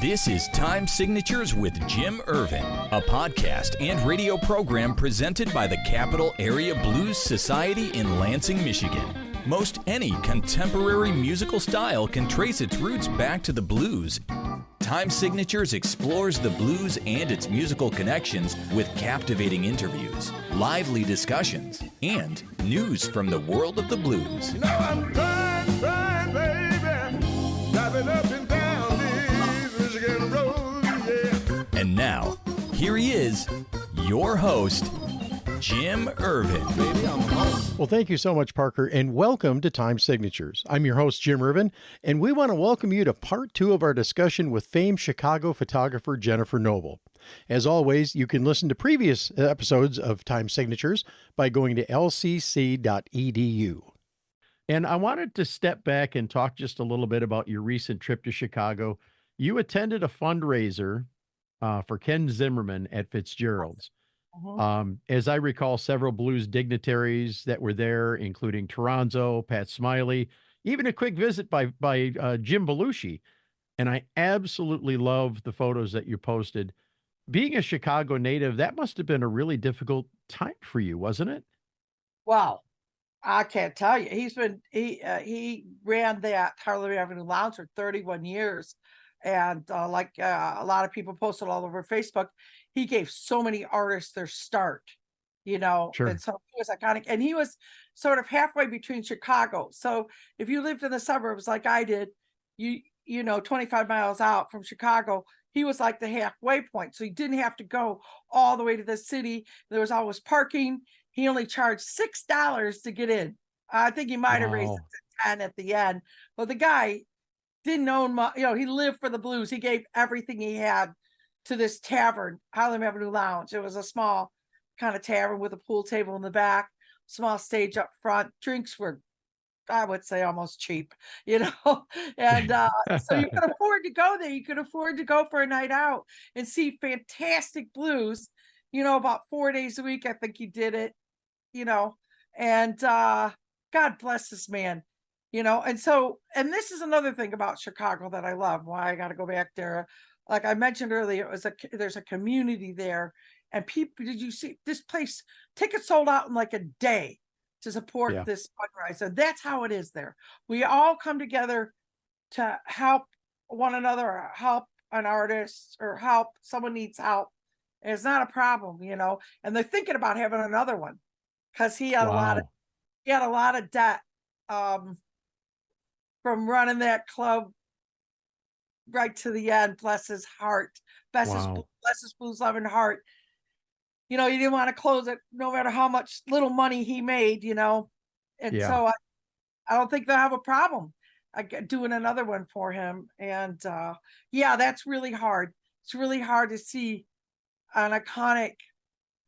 This is Time Signatures with Jim Ervin, a podcast and radio program presented by the Capital Area Blues Society in Lansing, Michigan. Most any contemporary musical style can trace its roots back to the blues. Time Signatures explores the blues and its musical connections with captivating interviews, lively discussions, and news from the world of the blues. You know I'm crying, baby, driving up and down these Michigan roads, yeah. And now, here he is, your host, Jim Ervin. Baby, I'm home. Well, thank you so much, Parker, and welcome to Time Signatures. I'm your host, Jim Ervin, and we want to welcome you to part 2 of our discussion with famed Chicago photographer Jennifer Noble. As always, you can listen to previous episodes of Time Signatures by going to lcc.edu. And I wanted to step back and talk just a little bit about your recent trip to Chicago. You attended a fundraiser for Ken Zimmerman at Fitzgerald's. As I recall, several blues dignitaries that were there, including Toronzo, Pat Smiley, even a quick visit by Jim Belushi. And I absolutely love the photos that you posted. Being a Chicago native, that must have been a really difficult time for you, wasn't it? Wow. I can't tell you. He ran that Harlem Avenue Lounge for 31 years. And a lot of people posted all over Facebook, he gave so many artists their start, you know, Sure. And so he was iconic. And he was sort of halfway between Chicago. So if you lived in the suburbs like I did, you know, 25 miles out from Chicago, he was like the halfway point. So he didn't have to go all the way to the city. There was always parking. He only charged $6 to get in. I think he might have raised it to 10 at the end. But the guy didn't own much, you know, he lived for the blues. He gave everything he had to this tavern, Harlem Avenue Lounge. It was a small kind of tavern with a pool table in the back, small stage up front. Drinks were, I would say, almost cheap, you know, and so you could afford to go there. You could afford to go for a night out and see fantastic blues, you know, about 4 days a week. I think he did it, you know, and God bless this man. You know, and this is another thing about Chicago that I love, why I got to go back there. Like I mentioned earlier, there's a community there, and people, did you see this place? Tickets sold out in like a day to support this fundraiser. That's how it is there. We all come together to help one another, or help an artist, or help someone needs help. And it's not a problem, you know. And they're thinking about having another one because he had a lot of debt. From running that club right to the end, bless his heart, bless his blues loving heart. You know, he didn't want to close it no matter how much little money he made, you know. And so I don't think they'll have a problem doing another one for him. And that's really hard. It's really hard to see an iconic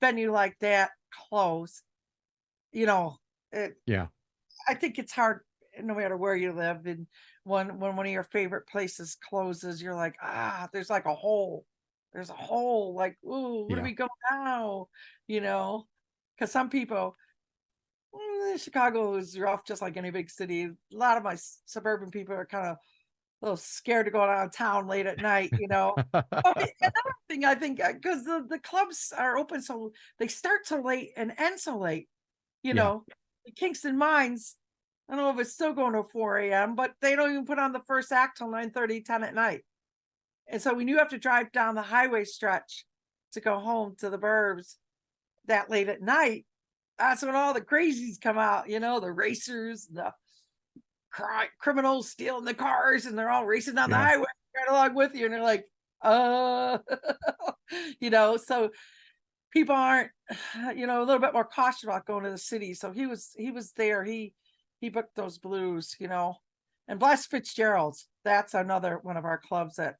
venue like that close. You know, I think it's hard no matter where you live, and when one of your favorite places closes, you're like, there's like a hole. There's a hole, like, ooh, where do we go now? You know, because some people, Chicago is rough, just like any big city. A lot of my suburban people are kind of a little scared to go downtown late at night, you know. Another thing, I think, because the clubs are open, so they start so late and end so late, you know. The Kingston Mines, I don't know if it's still going to 4 a.m., but they don't even put on the first act till 9:30, 10 at night. And so when you have to drive down the highway stretch to go home to the burbs that late at night, that's when all the crazies come out, you know, the racers, the criminals stealing the cars, and they're all racing down the highway right along with you. And they're like, you know, so people aren't, you know, a little bit more cautious about going to the city. So he was there. He booked those blues, you know, and bless Fitzgerald's. That's another one of our clubs that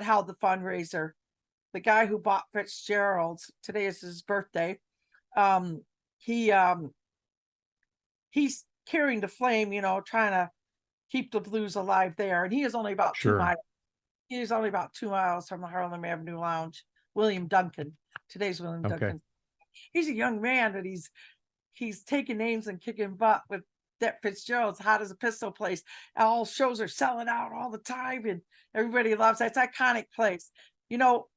held the fundraiser. The guy who bought Fitzgerald's, today is his birthday. He's carrying the flame, you know, trying to keep the blues alive there. And he is only about 2 miles. He is only about 2 miles from the Harlem Avenue Lounge. William Duncan. Today's William Duncan. He's a young man that he's taking names and kicking butt with that Fitzgerald's hot as a pistol place. All shows are selling out all the time, and everybody loves it. It's an iconic place. You know,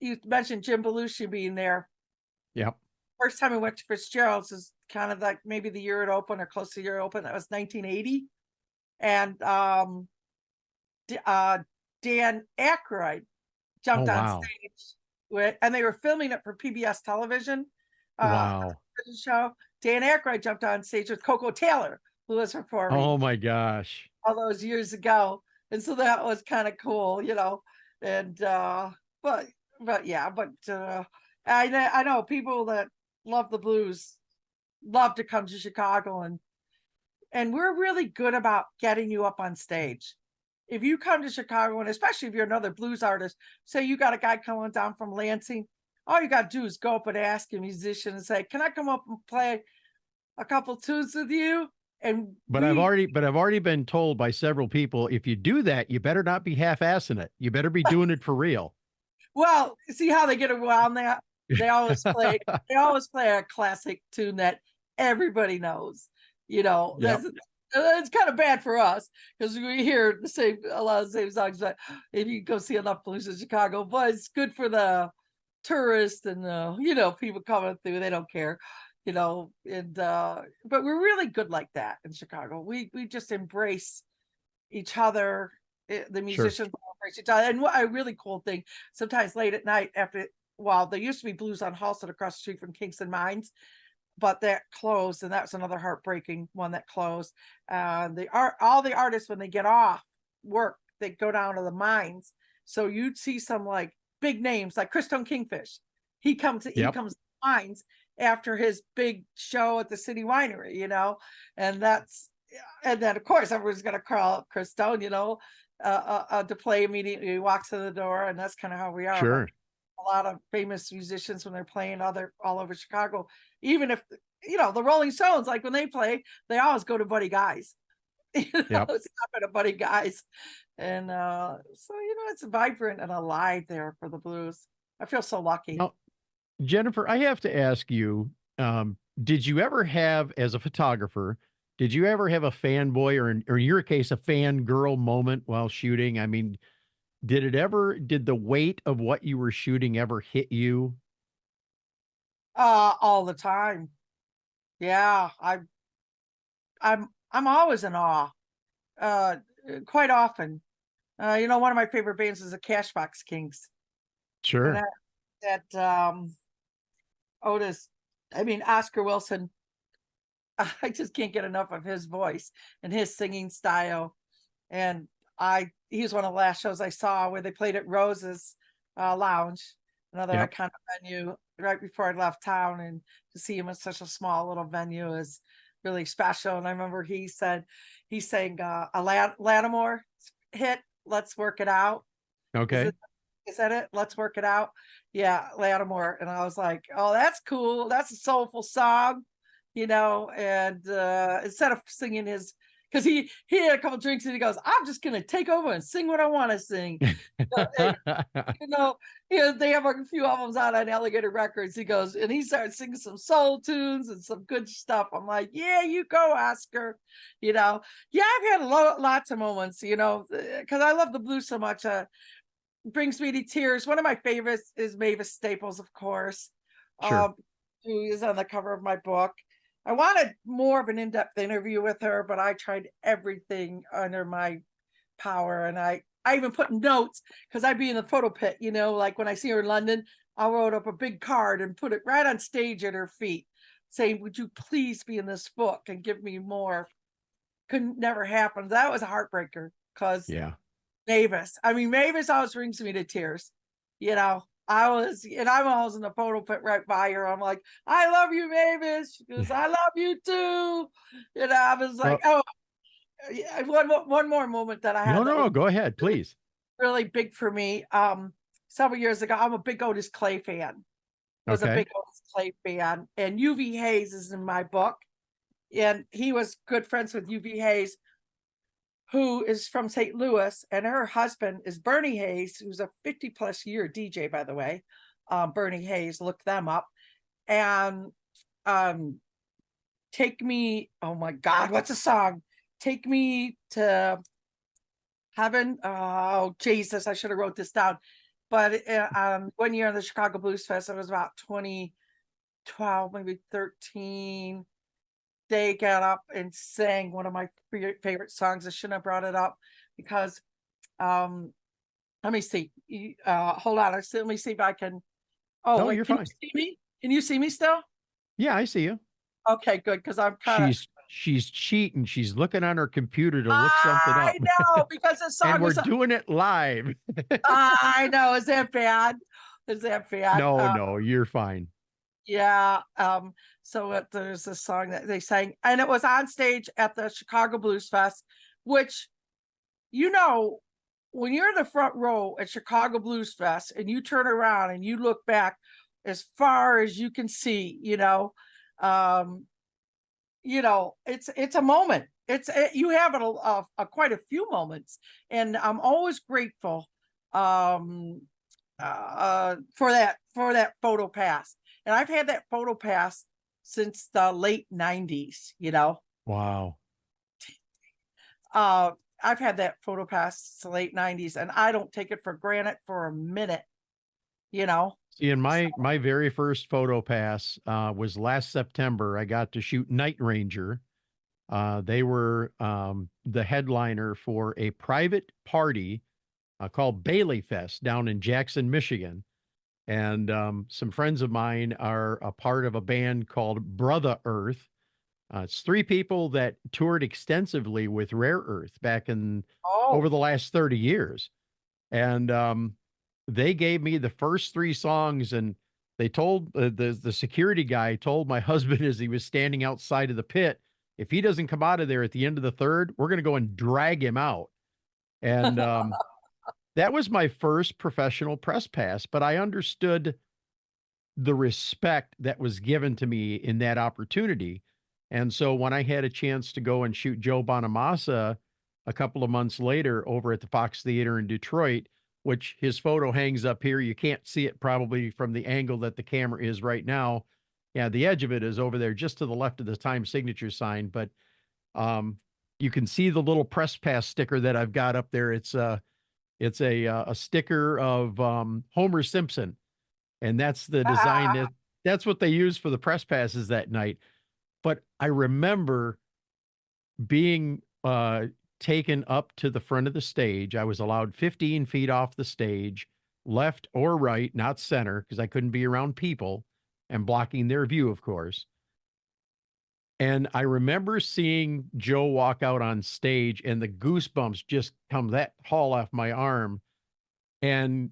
you mentioned Jim Belushi being there. Yep. First time I went to Fitzgerald's is kind of like maybe the year it opened or close to the year it opened. That was 1980. And Dan Aykroyd jumped on wow. stage and they were filming it for PBS television. Wow. Show. Dan Aykroyd jumped on stage with Coco Taylor, who was performing Oh my gosh. all those years ago. And so that was kind of cool, you know. And but yeah, but I know people that love the blues love to come to Chicago, and we're really good about getting you up on stage. If you come to Chicago, and especially if you're another blues artist, say you got a guy coming down from Lansing, all you got to do is go up and ask a musician and say, "Can I come up and play a couple tunes with you?" And I've already been told by several people, if you do that, you better not be half-assing it. You better be doing it for real. Well, see how they get around that? They always play a classic tune that everybody knows. You know, Yep. it's kind of bad for us because we hear a lot of the same songs. But if you go see enough blues in Chicago, but it's good for the tourists and people coming through. They don't care, and but we're really good like that in Chicago. We just embrace each other. The musicians embrace each other. And what a really cool thing, sometimes late at night there used to be Blues on Halsted across the street from Kingston Mines, but that closed, and that's another heartbreaking one that closed. All the artists, when they get off work, they go down to the mines. So you'd see some like big names like Christone Kingfish. He comes to the mines after his big show at the City Winery, and then of course everyone's gonna call up Christone, to play immediately. He walks in the door, and that's kind of how we are. Sure. A lot of famous musicians, when they're playing all over Chicago, even if the Rolling Stones, like when they play, they always go to Buddy Guy's. Stop at a Buddy Guy's, and so it's vibrant and alive there for the blues. I feel so lucky. Now, Jennifer, I have to ask you, did you ever have, as a photographer, did you ever have a fanboy or in your case, a fangirl moment while shooting? I mean, did the weight of what you were shooting ever hit you? All the time. Yeah, I'm always in awe. Quite often. One of my favorite bands is the Cashbox Kings. Sure. And Oscar Wilson. I just can't get enough of his voice and his singing style. And he was one of the last shows I saw where they played at Rose's Lounge, another iconic venue, right before I left town. And to see him in such a small little venue is really special. And I remember he sang a Lattimore hit, "Let's Work It Out." Okay. Is that it? "Let's Work It Out." Yeah, Lattimore. And I was like, oh, that's cool. That's a soulful song, and instead of singing because he had a couple drinks and he goes, "I'm just going to take over and sing what I want to sing." They have a few albums out on Alligator Records. He goes, and he started singing some soul tunes and some good stuff. I'm like, yeah, you go, Oscar. Yeah, I've had lots of moments, because I love the blues so much. Brings me to tears. One of my favorites is Mavis Staples, of course, sure. Who is on the cover of my book. I wanted more of an in-depth interview with her, but I tried everything under my power. And I even put notes, because I'd be in the photo pit, like when I see her in London, I wrote up a big card and put it right on stage at her feet saying, "Would you please be in this book and give me more?" Couldn't never happen. That was a heartbreaker, because Mavis always brings me to tears. I'm always in the photo pit right by her. I'm like, "I love you, Mavis." She goes, "I love you too." I was like, one more moment that I had. No, go ahead, please. Really big for me. Several years ago, I'm a big Otis Clay fan. I was a big Otis Clay fan, and UV Hayes is in my book, and he was good friends with UV Hayes, who is from St. Louis, and her husband is Bernie Hayes, who's a 50+ year DJ, by the way. Bernie Hayes, look them up. And Take Me, oh my God, what's the song? Take Me to Heaven. Oh, Jesus, I should have wrote this down. But one year on the Chicago Blues Fest, it was about 2012, maybe 13. They got up and sang one of my favorite songs. I shouldn't have brought it up because, let me see. Hold on. Let me see if I can. Oh, No, wait, you're can fine. you see me? Can you see me still? Yeah, I see you. Okay, good. Because I'm kind of. She's cheating. She's looking on her computer to look something I up. know because the And song we're was. doing it live. I know. Is that bad? Is that bad? No, no, you're fine. Yeah. So there's a song that they sang, and it was on stage at the Chicago Blues Fest, which, you know, when you're in the front row at Chicago Blues Fest and you turn around and you look back as far as you can see, um, it's a moment. You have quite a few moments, and I'm always grateful for that photo pass. And I've had that photo pass since the late 90s. Wow. I've had that photo pass since the late 90s, and I don't take it for granted for a minute. See, and my very first photo pass was last September. I got to shoot Night Ranger. They were the headliner for a private party called Bailey Fest down in Jackson, Michigan. And some friends of mine are a part of a band called Brother Earth. It's three people that toured extensively with Rare Earth back in over the last 30 years. And they gave me the first three songs, and they told the security guy told my husband as he was standing outside of the pit, if he doesn't come out of there at the end of the third, we're going to go and drag him out. And that was my first professional press pass, but I understood the respect that was given to me in that opportunity. And so when I had a chance to go and shoot Joe Bonamassa a couple of months later over at the Fox Theater in Detroit, which his photo hangs up here. You can't see it probably from the angle that the camera is right now. Yeah, the edge of it is over there just to the left of the time signature sign, but you can see the little press pass sticker that I've got up there. It's a sticker of Homer Simpson, and that's the design that's what they used for the press passes that night. But I remember being taken up to the front of the stage. I was allowed 15 feet off the stage, left or right, not center, because I couldn't be around people and blocking their view, of course. And I remember seeing Joe walk out on stage, and the goosebumps just come that haul off my arm. And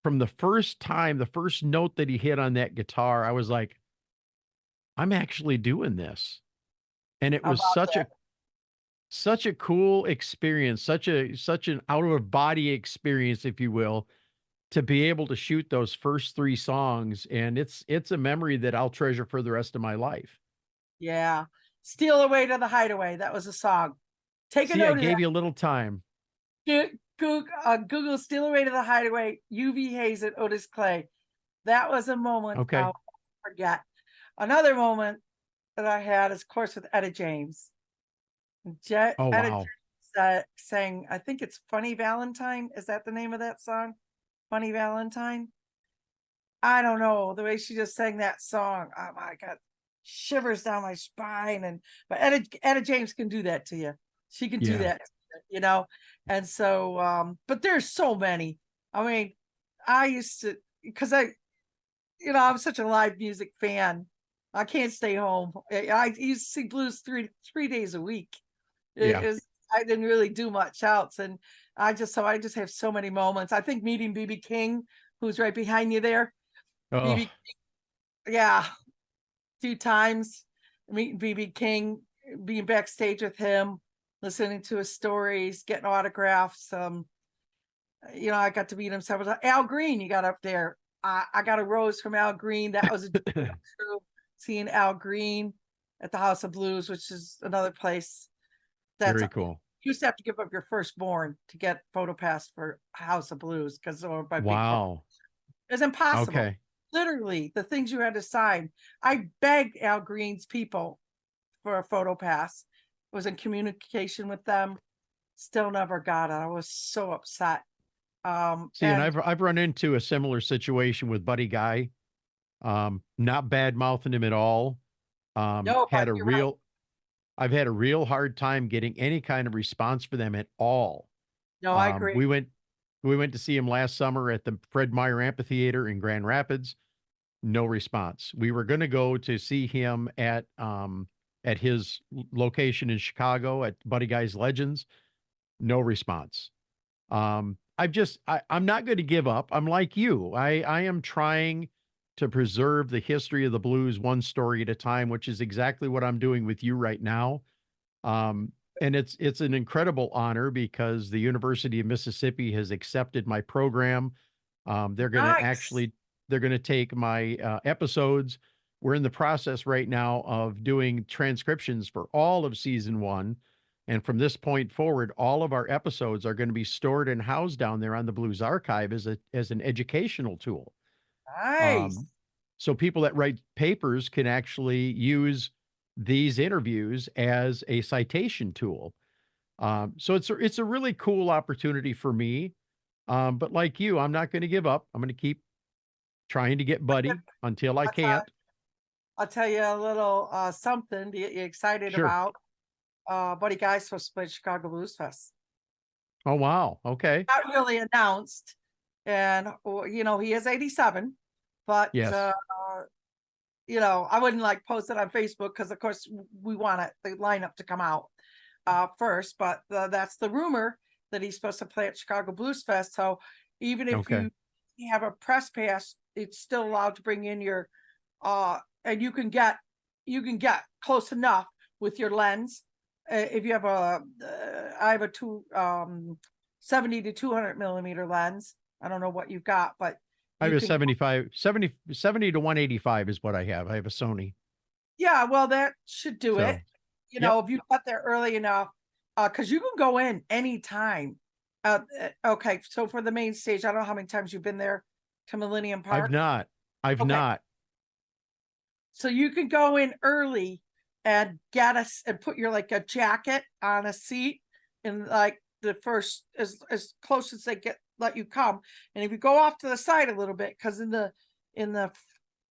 from the first time, the first note that he hit on that guitar, I was like, I'm actually doing this. And it was such a cool experience, such an out of body experience, if you will, to be able to shoot those first three songs. And it's a memory that I'll treasure for the rest of my life. Yeah. Steal Away to the Hideaway. That was a song. Take a See, note I of gave that. you a little time. Google Steal Away to the Hideaway, UV Hayes and Otis Clay. That was a moment Okay. I'll never forget. Another moment that I had is, of course, with Etta James. Oh, Etta wow. James sang, I think it's Funny Valentine. Is that the name of that song? Funny Valentine? I don't know. The way she just sang that song, oh my God, shivers down my spine. But Etta James can do that to you. She can do that, And so, but there's so many. I mean, I used to, because I'm such a live music fan. I can't stay home. I used to see blues three days a week. I didn't really do much else, and I just have so many moments. I think meeting BB King, who's right behind you there, BB, yeah, 2 times meeting BB King, being backstage with him, listening to his stories, getting autographs. I got to meet him several times. Al Green, you got up there. I got a rose from Al Green. That was true. Seeing Al Green at the House of Blues, which is another place. That's very cool. You used to have to give up your firstborn to get photo pass for House of Blues because Wow. It's impossible. Okay. Literally, the things you had to sign. I begged Al Green's people for a photo pass. Was in communication with them. Still never got it. I was so upset. See, and I've run into a similar situation with Buddy Guy. Not bad mouthing him at all. no, Had but a you're right. I've had a real hard time getting any kind of response for them at all. No, I agree. We went to see him last summer at the Fred Meyer Amphitheater in Grand Rapids. No response. We were going to go to see him at his location in Chicago at Buddy Guy's Legends. No response. I'm not going to give up. I'm like you. I am trying to preserve the history of the blues one story at a time, which is exactly what I'm doing with you right now. And it's an incredible honor because the University of Mississippi has accepted my program. They're going to Nice. they're going to take my episodes. We're in the process right now of doing transcriptions for all of season 1. And from this point forward, all of our episodes are going to be stored and housed down there on the Blues Archive as an educational tool. Nice. So people that write papers can actually use these interviews as a citation tool. So it's a really cool opportunity for me. But like you, I'm not going to give up. I'm going to keep trying to get Buddy until I can't. I'll tell you a little something to get you excited Sure. about. Buddy Guy's supposed to play Chicago Blues Fest. Oh, wow. Okay. Not really announced. And, he is 87, but, Yes. I wouldn't like post it on Facebook because, of course, we want the lineup to come out first. But that's the rumor that he's supposed to play at Chicago Blues Fest. So even if you have a press pass, it's still allowed to bring in your, and you can get close enough with your lens. If you have I have a 70 to 200 millimeter lens. I don't know what you've got, but I have a 70 to 185 is what I have. I have a Sony. Yeah, well, that should do it. If you got there early enough, because you can go in anytime. Okay, so for the main stage, I don't know how many times you've been there to Millennium Park. I've not. So you can go in early and get us and put your a jacket on a seat in the first as close as they let you come. And if you go off to the side a little bit, because in the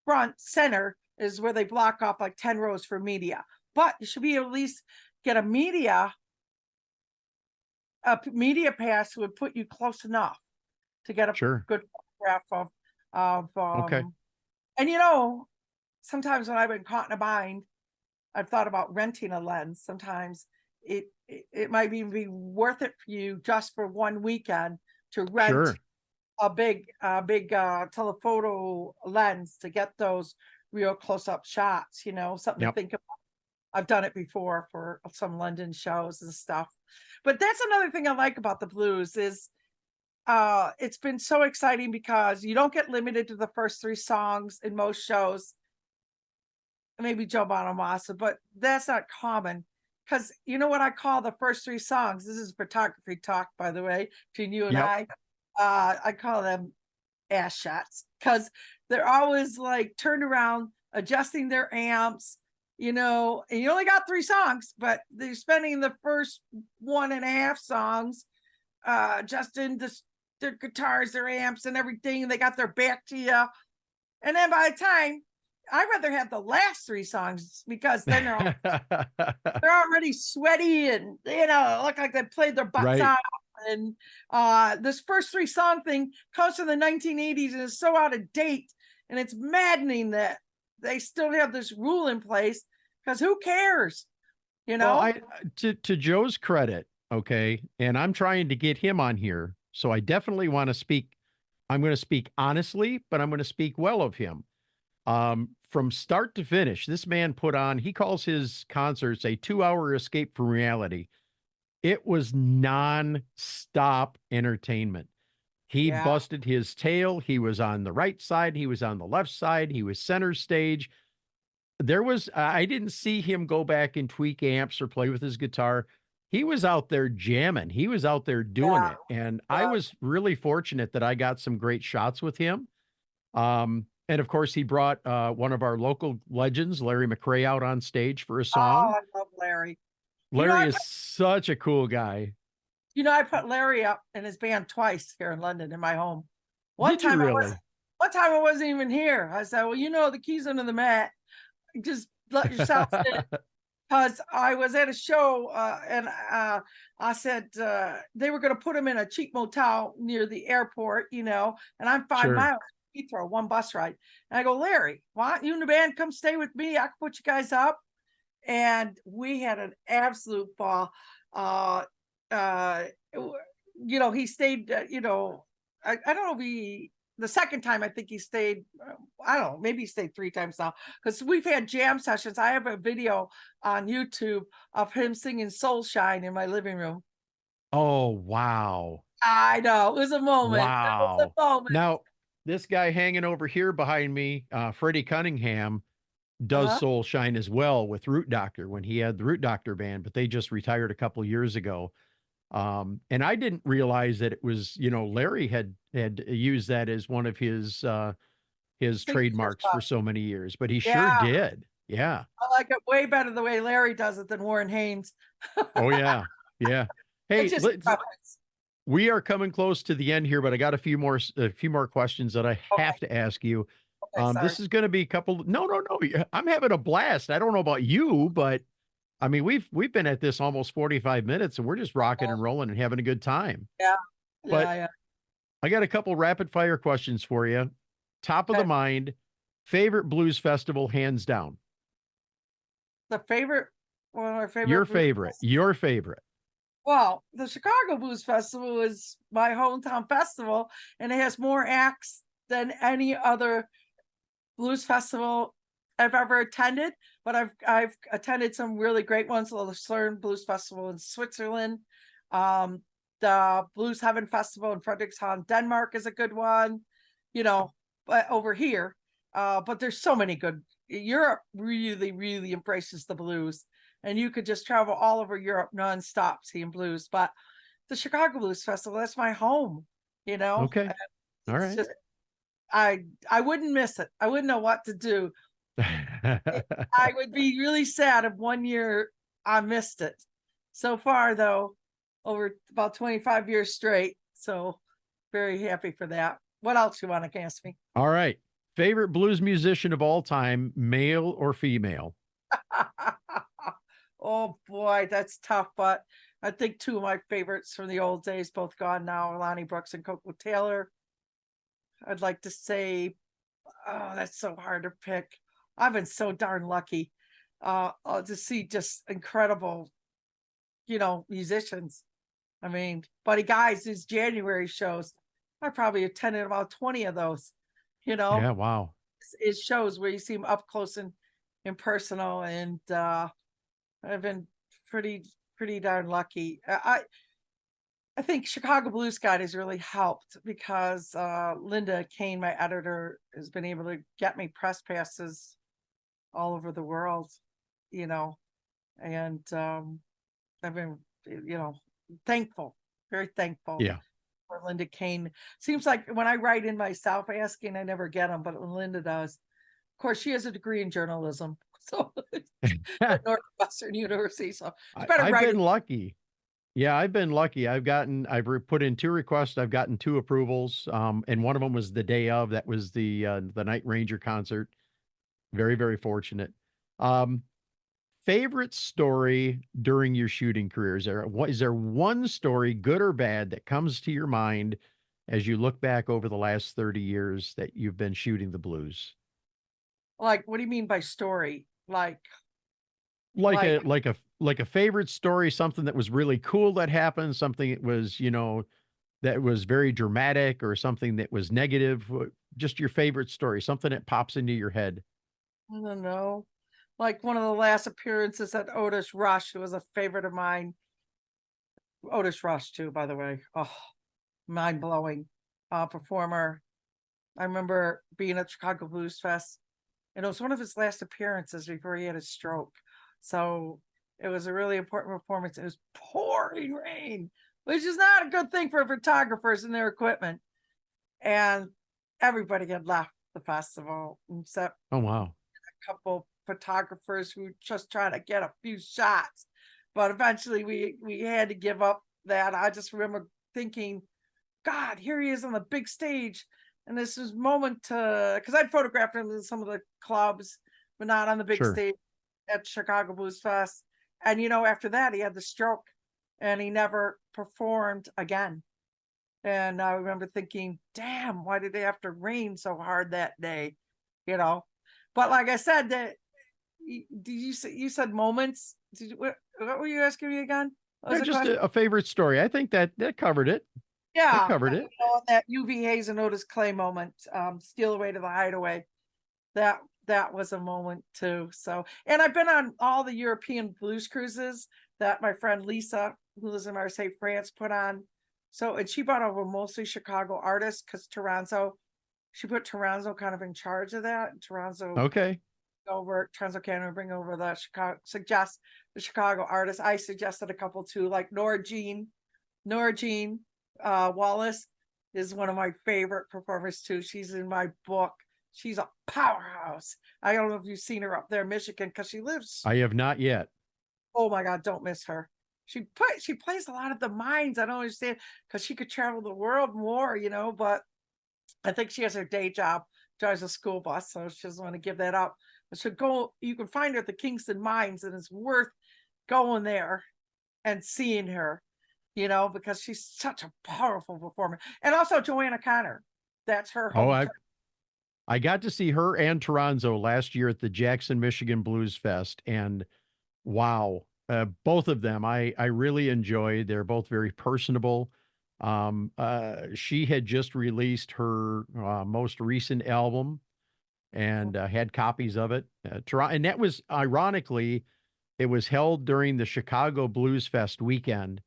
front center is where they block off 10 rows for media, but you should be able to at least get a media pass would put you close enough to get a good photograph of okay. And sometimes when I've been caught in a bind, I've thought about renting a lens. Sometimes it might even be worth it for you just for one weekend to rent a big telephoto lens to get those real close-up shots, something to think about. I've done it before for some London shows and stuff. But that's another thing I like about the blues is it's been so exciting because you don't get limited to the first 3 songs in most shows. Maybe Joe Bonamassa, but that's not common. Because you know what I call the first 3 songs? This is photography talk, by the way, between you and I. I call them ass shots because they're always turned around, adjusting their amps, and you only got 3 songs, but they're spending the first 1.5 songs adjusting their guitars, their amps, and everything. They got their back to you. And then by the time, I'd rather have the last 3 songs because then they're already sweaty and look like they played their butts out. And this first 3 song thing comes from the 1980s and is so out of date, and it's maddening that they still have this rule in place because who cares? Well, to Joe's credit, okay, and I'm trying to get him on here, so I definitely want to speak. I'm going to speak honestly, but I'm going to speak well of him. From start to finish, this man put on, he calls his concerts a 2-hour escape from reality. It was non-stop entertainment. He busted his tail. He was on the right side. He was on the left side. He was center stage. I didn't see him go back and tweak amps or play with his guitar. He was out there jamming. He was out there doing it. And I was really fortunate that I got some great shots with him. And And of course, he brought one of our local legends, Larry McRae, out on stage for a Oh, song. I love Larry. Larry is such a cool guy. I put Larry up in his band twice here in London in my home. Did you really? One time I wasn't even here. I said, well, the keys under the mat. Just let yourself sit. Because I was at a show and I said they were going to put him in a cheap motel near the airport, and I'm 5 miles from Heathrow, one bus ride. And I go, Larry, why don't you and the band come stay with me? I can put you guys up. And we had an absolute ball. He stayed, I don't know if the second time I think he stayed, I don't know, maybe he stayed 3 times now, because we've had jam sessions. I have a video on YouTube of him singing Soul Shine in my living room. Oh, wow. I know, it was a moment. Wow. It was a moment. Now, this guy hanging over here behind me, Freddie Cunningham, does Soul Shine as well with Root Doctor when he had the Root Doctor band, but they just retired a couple years ago. And I didn't realize that it was, Larry had used that as one of his trademarks for so many years, but he sure did. Yeah. I like it way better the way Larry does it than Warren Haynes. Oh yeah. Yeah. Hey, we are coming close to the end here, but I got a few more questions that I have to ask you. Okay, this is going to be a couple. No. I'm having a blast. I don't know about you, but I mean, we've been at this almost 45 minutes and we're just rocking and rolling and having a good time. Yeah. But I got a couple rapid fire questions for you. Top of the mind, favorite blues festival, hands down. One of my favorite. Your favorite. Well, the Chicago Blues Festival is my hometown festival, and it has more acts than any other blues festival I've ever attended. But I've attended some really great ones. The Lucerne Blues Festival in Switzerland, the Blues Heaven Festival in Frederikshavn, Denmark is a good one. But over here, but there's so many good. Europe really, really embraces the blues, and you could just travel all over Europe nonstop seeing blues. But the Chicago Blues Festival, that's my home. Okay, all right. I wouldn't miss it. I wouldn't know what to do. I would be really sad if one year I missed it. So far, though, over about 25 years straight. So very happy for that. What else you want to ask me? All right. Favorite blues musician of all time, male or female? Oh boy, that's tough. But I think 2 of my favorites from the old days, both gone now, Lonnie Brooks and Coco Taylor. I'd like to say, oh, that's so hard to pick. I've been so darn lucky to see just incredible, musicians. I mean, Buddy Guy's his January shows. I probably attended about 20 of those, Yeah, wow. It shows where you see him up close and personal. And I've been pretty darn lucky. I think Chicago Blues Guide has really helped because Linda Kane, my editor, has been able to get me press passes all over the world, and I've been, thankful, very thankful. Yeah. For Linda Kane. Seems like when I write in myself asking, I never get them, but when Linda does, of course, she has a degree in journalism, so at Northwestern University. So I've been lucky. Yeah, I've been lucky. I've put in 2 requests. I've gotten 2 approvals. And one of them was the day of. That was the Night Ranger concert. Very, very fortunate. Favorite story during your shooting career? Is there one story, good or bad, that comes to your mind as you look back over the last 30 years that you've been shooting the blues? Like, what do you mean by story? Like a favorite story, something that was really cool that happened, something that was, that was very dramatic, or something that was negative. Just your favorite story, something that pops into your head. I don't know. Like one of the last appearances at Otis Rush, who was a favorite of mine. Otis Rush too, by the way. Oh, mind-blowing performer. I remember being at Chicago Blues Fest, and it was one of his last appearances before he had a stroke. So it was a really important performance. It was pouring rain, which is not a good thing for photographers and their equipment. And everybody had left the festival. And so Oh, wow. a couple photographers who just trying to get a few shots, but eventually we had to give up that. I just remember thinking, God, here he is on the big stage. And this was moment to, because I'd photographed him in some of the clubs, but not on the big Sure. stage at Chicago Blues Fest. And, you know, after that, he had the stroke and he never performed again. And I remember thinking, damn, why did they have to rain so hard that day? You know, but like I said, that did you said moments? What were you asking me again? What was the Just question? a favorite story. I think that covered it. That Yeah, covered it. you know, that UV Hayes and Otis Clay moment, Steal Away to the Hideaway. That was a moment too. So, and I've been on all the European blues cruises that my friend Lisa, who lives in Marseille, France, put on. So, and she brought over mostly Chicago artists because she put Toronto kind of in charge of that. Toronto Okay. Toronto Canada bring over the Chicago artists. I suggested a couple too, like Nora Jean Wallace is one of my favorite performers too. She's in my book. She's a powerhouse. I don't know if you've seen her up there in Michigan because she lives. I have not yet. Oh my God, don't miss her. She plays a lot of the mines. I don't understand because she could travel the world more, you know, but I think she has her day job, drives a school bus, so she doesn't want to give that up. But she'll go, you can find her at the Kingston Mines, and it's worth going there and seeing her, you know, because she's such a powerful performer. And also Joanna Connor. That's her home. Oh, I got to see her and Toronto last year at the Jackson, Michigan Blues Fest, and wow, both of them I really enjoyed. They're both very personable. She had just released her most recent album and had copies of it. And that was ironically, it was held during the Chicago Blues Fest weekend,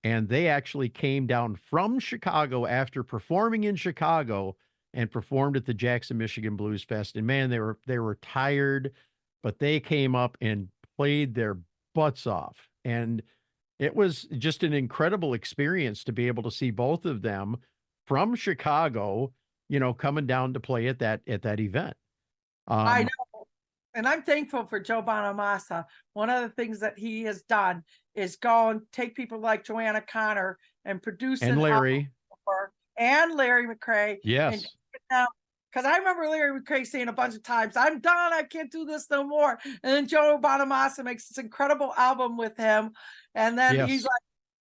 and they actually came down from Chicago after performing in Chicago and performed at the Jackson, Michigan Blues Fest. And man, they were tired, but they came up and played their butts off. And it was just an incredible experience to be able to see both of them from Chicago, you know, coming down to play at that event. I know. And I'm thankful for Joe Bonamassa. One of the things that he has done is go and take people like Joanna Connor and produce and Larry and Larry McCray. Yes. Because I remember Larry McCray saying a bunch of times, I'm done, I can't do this no more. And then Joe Bonamassa makes this incredible album with him. And then he's like,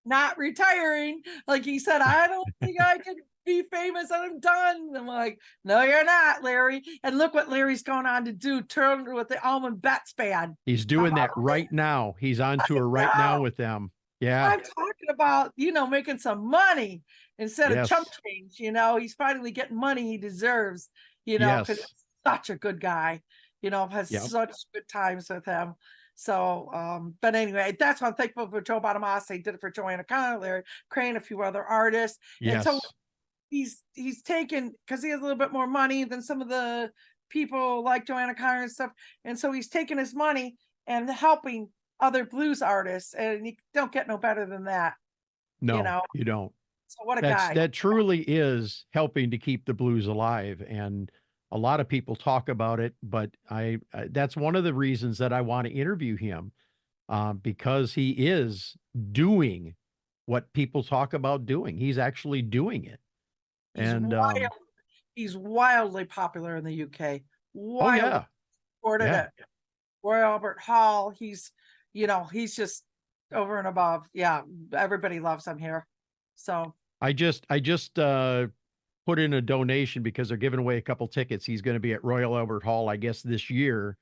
not retiring. Like he said, I don't think I can be famous. I'm done. I'm like, no, you're not, Larry. And look what Larry's going on to do. Turn with the Almond Betts band. He's doing that right now. He's on tour right now with them. Yeah. I'm talking about, you know, making some money instead of chump change. You know, he's finally getting money he deserves, you know, because he's such a good guy, you know, has such good times with him. So, but anyway, that's why I'm thankful for Joe Bonamassa. He did it for Joanna Connor, Larry Crane, a few other artists. Yes. And so he's taken, because he has a little bit more money than some of the people like Joanna Connor and stuff. And so he's taking his money and helping other blues artists, and you don't get no better than that. No, you know? You don't. So what a guy. That truly is helping to keep the blues alive. And a lot of people talk about it, but I that's one of the reasons that I want to interview him, because he is doing what people talk about doing. He's actually doing it. He's wildly popular in the UK. Wildly supported at Royal Albert Hall. He's, you know, he's just over and above. Yeah, everybody loves him here. So I just put in a donation because they're giving away a couple tickets. He's going to be at Royal Albert Hall, I guess, this year.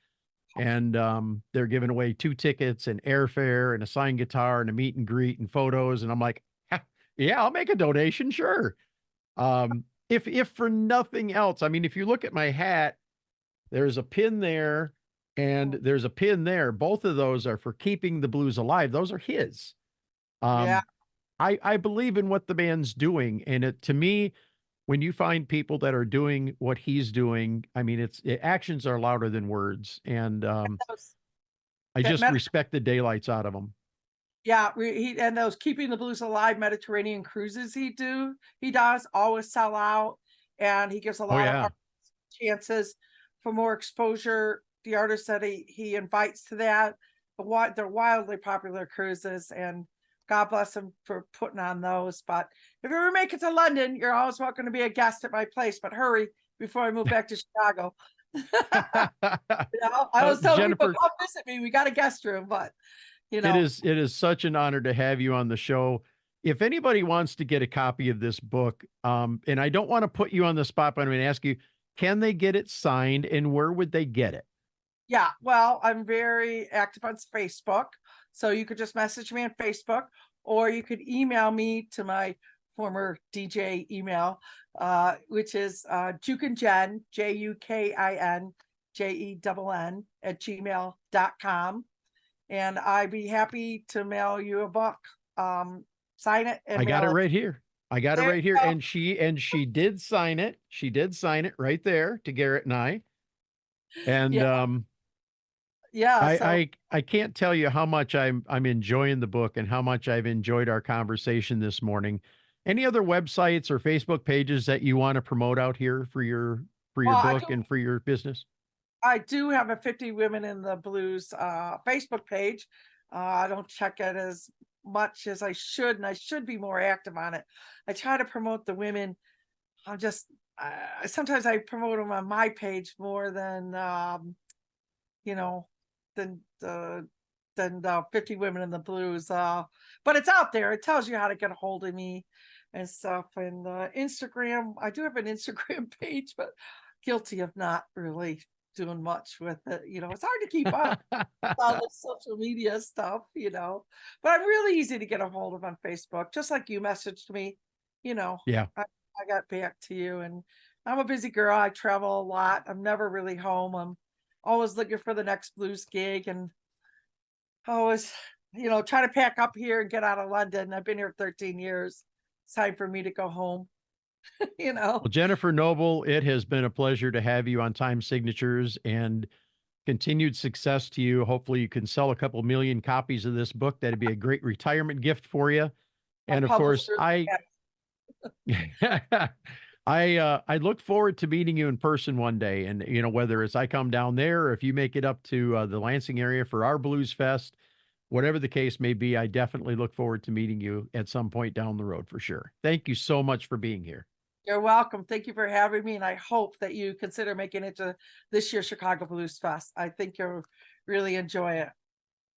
And they're giving away 2 tickets and airfare and a signed guitar and a meet and greet and photos. And I'm like, yeah, I'll make a donation. Sure. If for nothing else, I mean, if you look at my hat, there's a pin there and there's a pin there. Both of those are for keeping the blues alive. Those are his. I believe in what the band's doing. And to me, when you find people that are doing what he's doing, I mean, actions are louder than words. And I just respect the daylights out of them. Yeah, and those Keeping the Blues Alive Mediterranean cruises he does always sell out, and he gives a lot of chances for more exposure. The artists that he invites to that, they're wildly popular cruises, and God bless him for putting on those. But if you ever make it to London, you're always welcome to be a guest at my place, but hurry before I move back to Chicago. I was telling Jennifer, people, come visit me. We got a guest room, but it is such an honor to have you on the show. If anybody wants to get a copy of this book, and I don't want to put you on the spot, but I'm going to ask you, can they get it signed, and where would they get it? Yeah, well, I'm very active on Facebook, so you could just message me on Facebook, or you could email me to my former DJ email, which is Jukinjen, JUKINJENN @gmail.com. And I'd be happy to mail you a book. Sign it. And I got it mail right here. I got it There right you here. go. And she did sign it. She did sign it right there to Garrett and I. And Yeah. So I can't tell you how much I'm enjoying the book and how much I've enjoyed our conversation this morning. Any other websites or Facebook pages that you want to promote out here for your book and for your business? I do have a 50 Women in the Blues Facebook page. I don't check it as much as I should, and I should be more active on it. I try to promote the women. I'm just sometimes I promote them on my page more than than the 50 Women in the Blues. But it's out there. It tells you how to get a hold of me and stuff. And Instagram, I do have an Instagram page, but guilty of not really doing much with it. It's hard to keep up with all the social media stuff, but I'm really easy to get a hold of on Facebook, just like you messaged me. Yeah. I got back to you, and I'm a busy girl. I travel a lot. I'm never really home. I'm always looking for the next blues gig, and always, try to pack up here and get out of London. I've been here 13 years. It's time for me to go home. Well, Jennifer Noble, it has been a pleasure to have you on Time Signatures, and continued success to you. Hopefully you can sell a couple million copies of this book. That'd be a great retirement gift for you. And of course, I look forward to meeting you in person one day. And, whether it's I come down there, or if you make it up to the Lansing area for our Blues Fest, whatever the case may be, I definitely look forward to meeting you at some point down the road for sure. Thank you so much for being here. You're welcome. Thank you for having me. And I hope that you consider making it to this year's Chicago Blues Fest. I think you'll really enjoy it.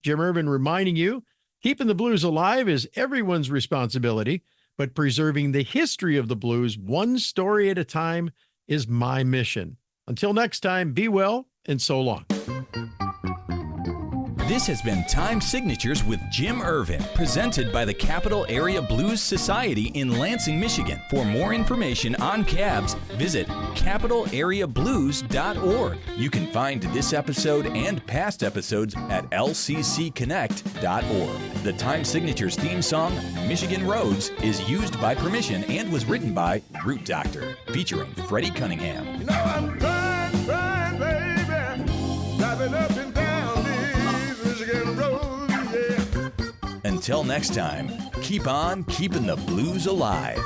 Jim Ervin reminding you, keeping the blues alive is everyone's responsibility, but preserving the history of the blues one story at a time is my mission. Until next time, be well and so long. This has been Time Signatures with Jim Ervin, presented by the Capital Area Blues Society in Lansing, Michigan. For more information on cabs, visit capitalareablues.org. You can find this episode and past episodes at lccconnect.org. The Time Signatures theme song, Michigan Roads, is used by permission and was written by Root Doctor, featuring Freddie Cunningham. I'm trying, baby, driving up and down these Michigan roads, yeah. Until next time, keep on keeping the blues alive.